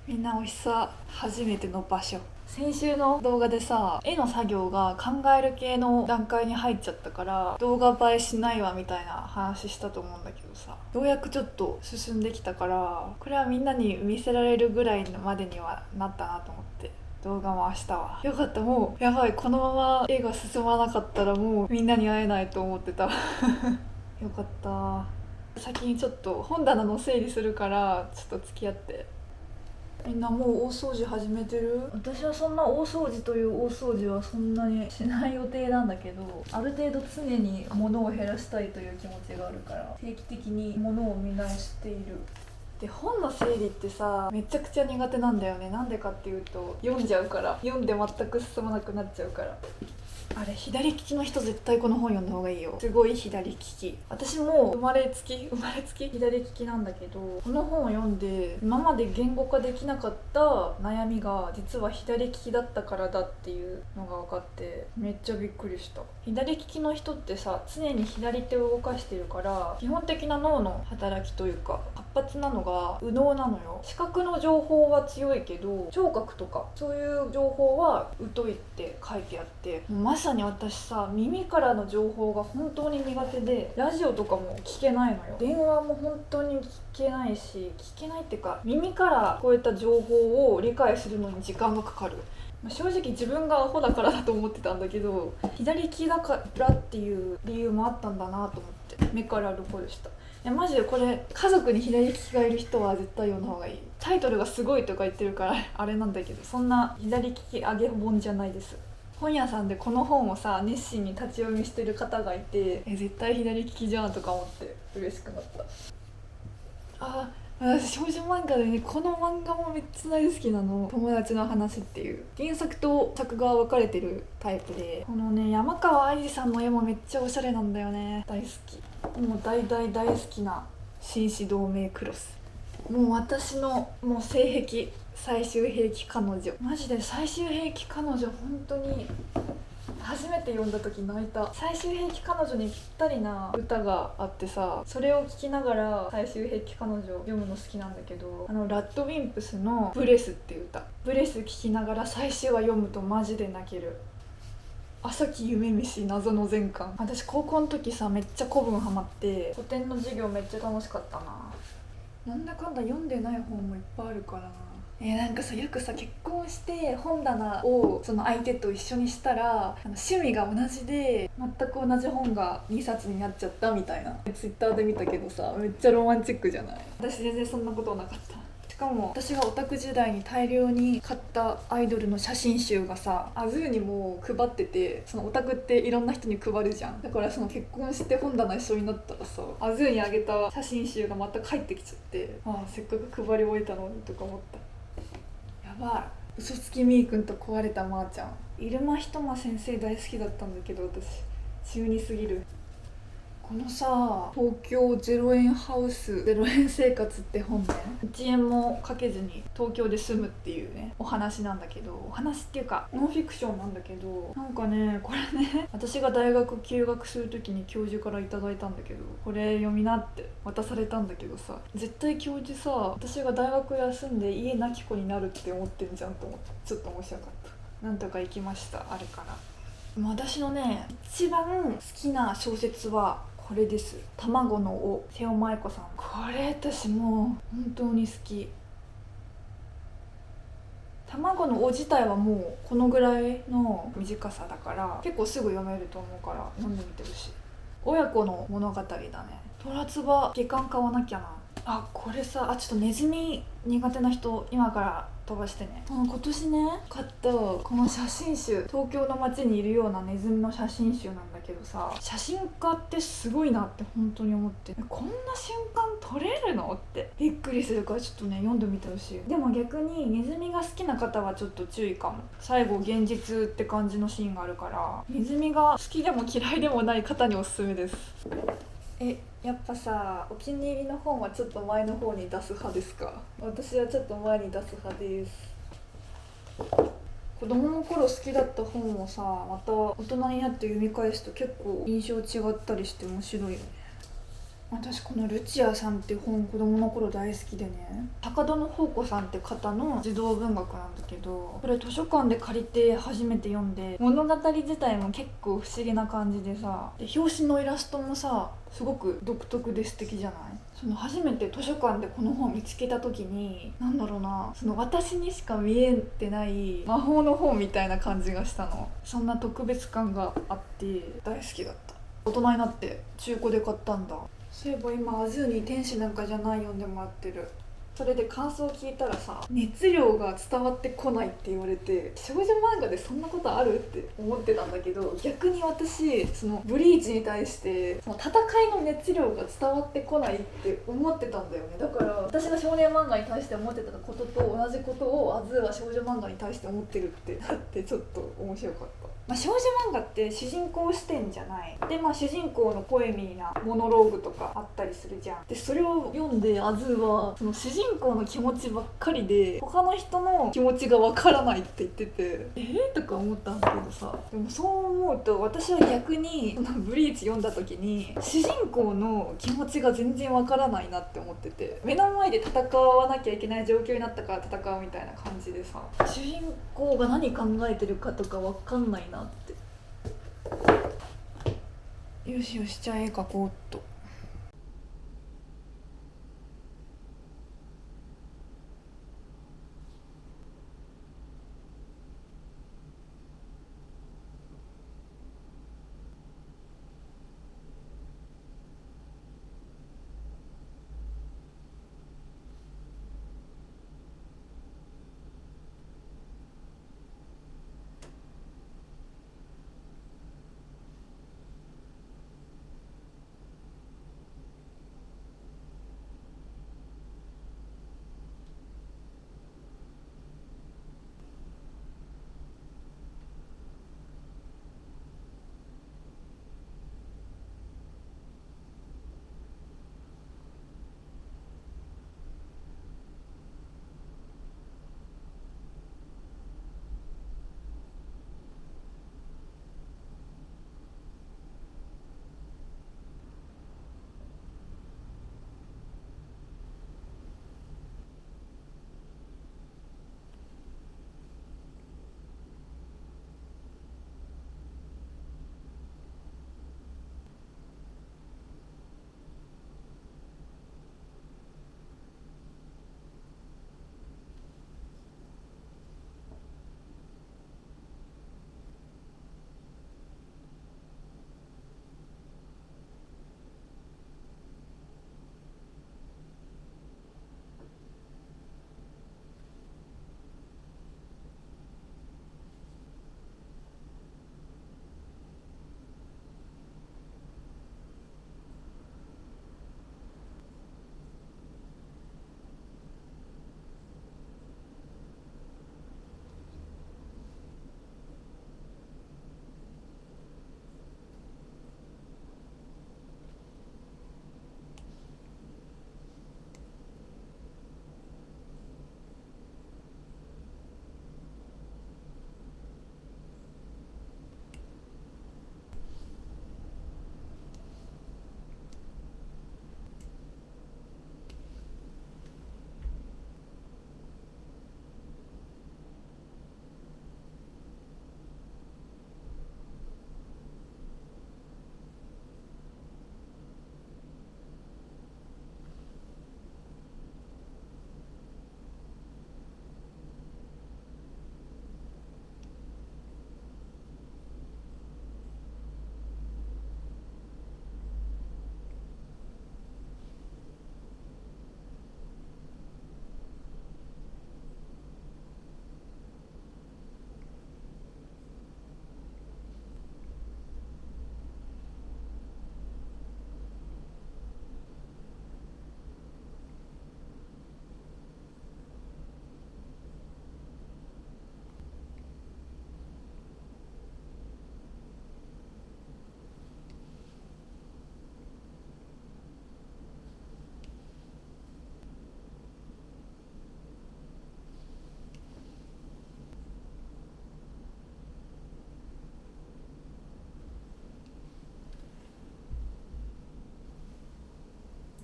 みんなお久初めての場所。先週の動画でさ、絵の作業が考える系の段階に入っちゃったから動画映えしないわみたいな話したと思うんだけどさ、ようやくちょっと進んできたから、これはみんなに見せられるぐらいまでにはなったなと思って動画回したわ。よかった。もうやばい、このまま絵が進まなかったらもうみんなに会えないと思ってたよかった。先にちょっと本棚の整理するからちょっと付き合って。みんなもう大掃除始めてる？私はそんな大掃除という大掃除はそんなにしない予定なんだけど、ある程度常に物を減らしたいという気持ちがあるから定期的に物を見直している。で、本の整理ってさ、めちゃくちゃ苦手なんだよね。なんでかっていうと、読んじゃうから。読んで全く進まなくなっちゃうから。あれ、左利きの人絶対この本読んだ方がいいよ。すごい左利き。私も生まれつき左利きなんだけど、この本を読んで今まで言語化できなかった悩みが実は左利きだったからだっていうのが分かってめっちゃびっくりした。左利きの人ってさ、常に左手を動かしてるから基本的な脳の働きというか活発なのが右脳なのよ。視覚の情報は強いけど聴覚とかそういう情報は疎いって書いてあって、まさに私さ、耳からの情報が本当に苦手で、ラジオとかも聞けないのよ。電話も本当に聞けないし、聞けないっていうか耳からこういった情報を理解するのに時間がかかる。正直自分がアホだからだと思ってたんだけど、左利きだからっていう理由もあったんだなと思って目から鱗でした。いやマジでこれ、家族に左利きがいる人は絶対読んだ方がいい。タイトルがすごいとか言ってるからあれなんだけど、そんな左利き上げ本じゃないです。本屋さんでこの本をさ熱心に立ち読みしてる方がいて、絶対左利きじゃんとか思って嬉しくなった。私少女漫画でね、この漫画もめっちゃ大好きなの。友達の話っていう、原作と作画分かれてるタイプで、このね山川愛理さんの絵もめっちゃおしゃれなんだよね。大好き。もう大大大好きな紳士同盟クロス。もう私のもう性癖、最終兵器彼女。マジで最終兵器彼女、本当に初めて読んだ時泣いた。最終兵器彼女にぴったりな歌があってさ、それを聴きながら最終兵器彼女読むの好きなんだけど、ラッドウィンプスのブレスっていう歌、ブレス聴きながら最終話読むとマジで泣ける。朝木夢飯謎の全巻。私高校の時さ、めっちゃ古文ハマって古典の授業めっちゃ楽しかったな。なんだかんだ読んでない本もいっぱいあるからな。なんかさ、よくさ、結婚して本棚をその相手と一緒にしたら趣味が同じで全く同じ本が2冊になっちゃったみたいな、ツイッターで見たけどさ、めっちゃロマンチックじゃない？私全然そんなことなかった。しかも私がオタク時代に大量に買ったアイドルの写真集がさ、アズーにも配ってて、そのオタクっていろんな人に配るじゃん。だからその結婚して本棚一緒になったらさ、アズーにあげた写真集がまた帰ってきちゃって、せっかく配り終えたのにとか思った。やばい。嘘つきみーくんと壊れたまーちゃん。入間ひとま先生大好きだったんだけど、私中二すぎる。このさ、東京0円ハウス0円生活って本ね、1円もかけずに東京で住むっていうね、お話なんだけど、お話っていうかノンフィクションなんだけど、なんかね、これね、私が大学休学する時に教授からいただいたんだけど、これ読みなって渡されたんだけどさ、絶対教授さ、私が大学休んで家なき子になるって思ってんじゃんと思って、ちょっと面白かった。なんとか行きました、あれから。私のね、一番好きな小説はこれです。卵の尾、瀬尾麻衣子さん。これ私もう本当に好き。卵の尾自体はもうこのぐらいの短さだから結構すぐ読めると思うから読んでみてるし、親子の物語だね。虎唾下巻買わなきゃな。これさ、ちょっとネズミ苦手な人今から飛ばしてね。今年ね買ったこの写真集、東京の街にいるようなネズミの写真集なんだけどさ、写真家ってすごいなって本当に思って、こんな瞬間撮れるのってびっくりするから、ちょっとね読んでみてほしい。でも逆にネズミが好きな方はちょっと注意かも。最後現実って感じのシーンがあるから、ネズミが好きでも嫌いでもない方におすすめです。やっぱさ、お気に入りの本はちょっと前の方に出す派ですか？私はちょっと前に出す派です。子供の頃好きだった本をさ、また大人になって読み返すと結構印象違ったりして面白いよね。私このルチアさんって本子供の頃大好きでね、高田の宝子さんって方の児童文学なんだけど、これ図書館で借りて初めて読んで、物語自体も結構不思議な感じでさ、で表紙のイラストもさすごく独特で素敵じゃない。その初めて図書館でこの本見つけた時に、なんだろうな、その私にしか見えてない魔法の本みたいな感じがしたの。そんな特別感があって大好きだった。大人になって中古で買ったんだ。そういえば今アズーに天使なんかじゃない読んでもらってる。それで感想を聞いたらさ、熱量が伝わってこないって言われて、少女漫画でそんなことあるって思ってたんだけど、逆に私そのブリーチに対してその戦いの熱量が伝わってこないって思ってたんだよね。だから私が少年漫画に対して思ってたことと同じことをアズーは少女漫画に対して思ってるってなって、ちょっと面白かった。少女漫画って主人公視点じゃないで、主人公のポエミーなモノローグとかあったりするじゃん。でそれを読んでアズーはその主人公の気持ちばっかりで他の人の気持ちがわからないって言ってて、とか思ったんだけどさ、でもそう思うと私は逆にそのブリーチ読んだ時に主人公の気持ちが全然わからないなって思ってて、目の前で戦わなきゃいけない状況になったから戦うみたいな感じでさ、主人公が何考えてるかとかわかんないなって。よしよし、じゃあ絵描こうっと。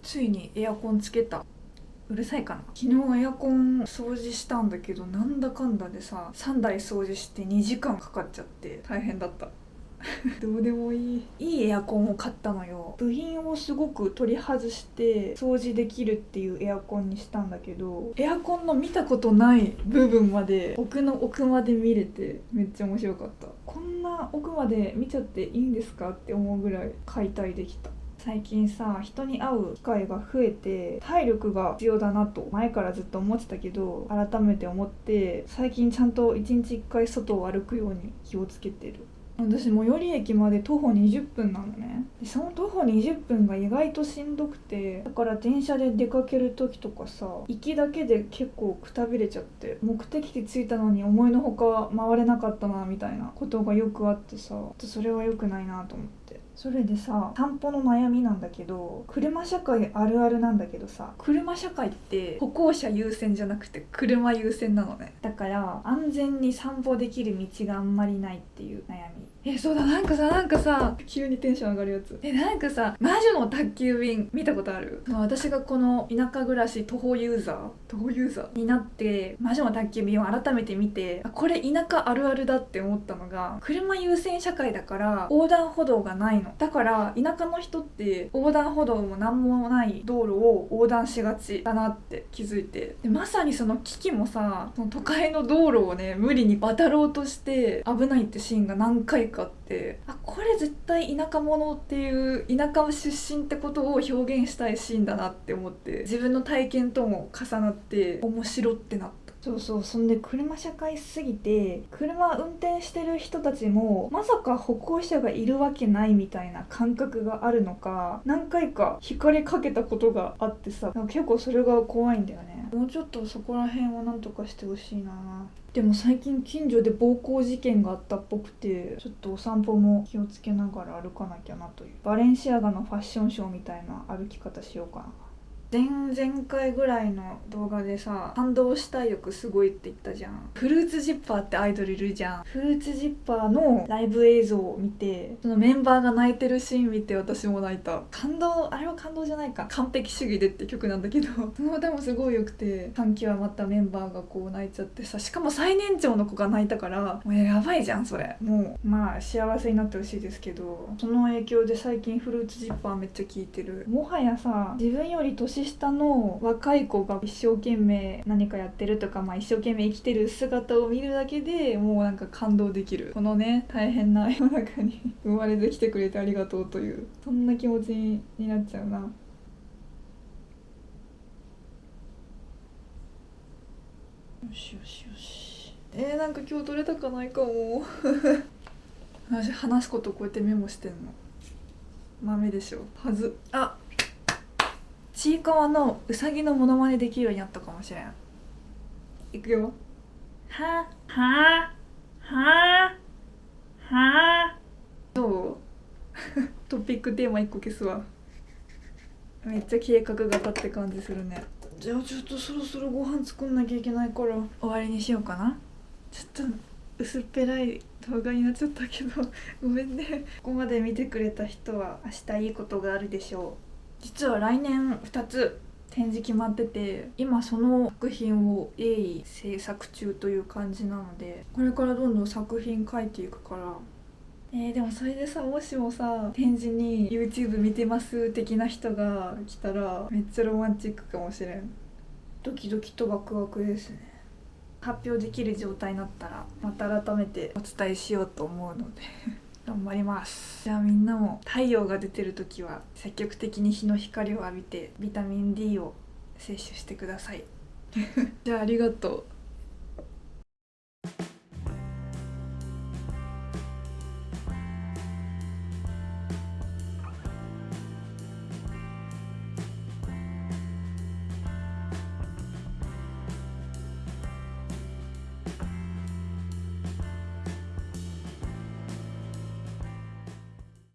ついにエアコンつけた。うるさいかな。昨日エアコン掃除したんだけど、なんだかんだでさ3台掃除して2時間かかっちゃって大変だったどうでもいいエアコンを買ったのよ。部品をすごく取り外して掃除できるっていうエアコンにしたんだけど、エアコンの見たことない部分まで奥の奥まで見れてめっちゃ面白かった。こんな奥まで見ちゃっていいんですかって思うぐらい解体できた。最近さ、人に会う機会が増えて体力が必要だなと前からずっと思ってたけど、改めて思って最近ちゃんと1日1回外を歩くように気をつけてる。私最寄り駅まで徒歩20分なのね。でその徒歩20分が意外としんどくて、だから電車で出かける時とかさ、行きだけで結構くたびれちゃって、目的地着いたのに思いのほか回れなかったなみたいなことがよくあってさ、それは良くないなと思って。それでさ、散歩の悩みなんだけど、車社会あるあるなんだけどさ、車社会って歩行者優先じゃなくて車優先なのね。だから安全に散歩できる道があんまりないっていう悩み。そうだ、なんかさ急にテンション上がるやつ。なんかさ、魔女の宅急便見たことある？私がこの田舎暮らし徒歩ユーザーになって魔女の宅急便を改めて見て、これ田舎あるあるだって思ったのが、車優先社会だから横断歩道がないの。だから田舎の人って横断歩道もなんもない道路を横断しがちだなって気づいて、でまさにその危機もさ、その都会の道路をね無理に渡ろうとして危ないってシーンが何回かあって、これ絶対田舎者っていう田舎出身ってことを表現したいシーンだなって思って、自分の体験とも重なって面白ってなった。そんで車社会すぎて、車運転してる人たちもまさか歩行者がいるわけないみたいな感覚があるのか、何回か惹かれかけたことがあってさ、結構それが怖いんだよね。もうちょっとそこら辺をなんとかしてほしいな。でも最近近所で暴行事件があったっぽくて、ちょっとお散歩も気をつけながら歩かなきゃなという。バレンシアガのファッションショーみたいな歩き方しようかな。前々回ぐらいの動画でさ、感動したい欲すごいって言ったじゃん。フルーツジッパーってアイドルいるじゃん。フルーツジッパーのライブ映像を見て、そのメンバーが泣いてるシーン見て私も泣いた。あれは感動じゃないか、完璧主義でって曲なんだけどその歌もすごい良くて、歓喜はまたメンバーがこう泣いちゃってさ、しかも最年長の子が泣いたから、もうやばいじゃんそれ。もうまあ幸せになってほしいですけど、その影響で最近フルーツジッパーめっちゃ聴いてる。もはやさ、自分より年下の若い子が一生懸命何かやってるとか、一生懸命生きてる姿を見るだけでもうなんか感動できる。このね大変な世の中に生まれてきてくれてありがとうという、そんな気持ちになっちゃうな。よしよしよし。なんか今日取れたかないかも私話すことこうやってメモしてんの豆でしょ。はず。ちいかわのうさぎのモノマネできるようになったかもしれん。いくよ。はははは。どうトピックテーマ1個消すわ。めっちゃ計画型って感じするね。じゃあちょっとそろそろご飯作んなきゃいけないから終わりにしようかな。ちょっと薄っぺらい動画になっちゃったけどごめんね。ここまで見てくれた人は明日いいことがあるでしょう。実は来年2つ展示決まってて、今その作品を鋭意制作中という感じなので、これからどんどん作品描いていくから。でもそれでさ、もしもさ展示に YouTube 見てます的な人が来たらめっちゃロマンチックかもしれん。ドキドキとワクワクですね。発表できる状態になったらまた改めてお伝えしようと思うので頑張ります。じゃあみんなも太陽が出てる時は積極的に日の光を浴びてビタミン D を摂取してくださいじゃあありがとう。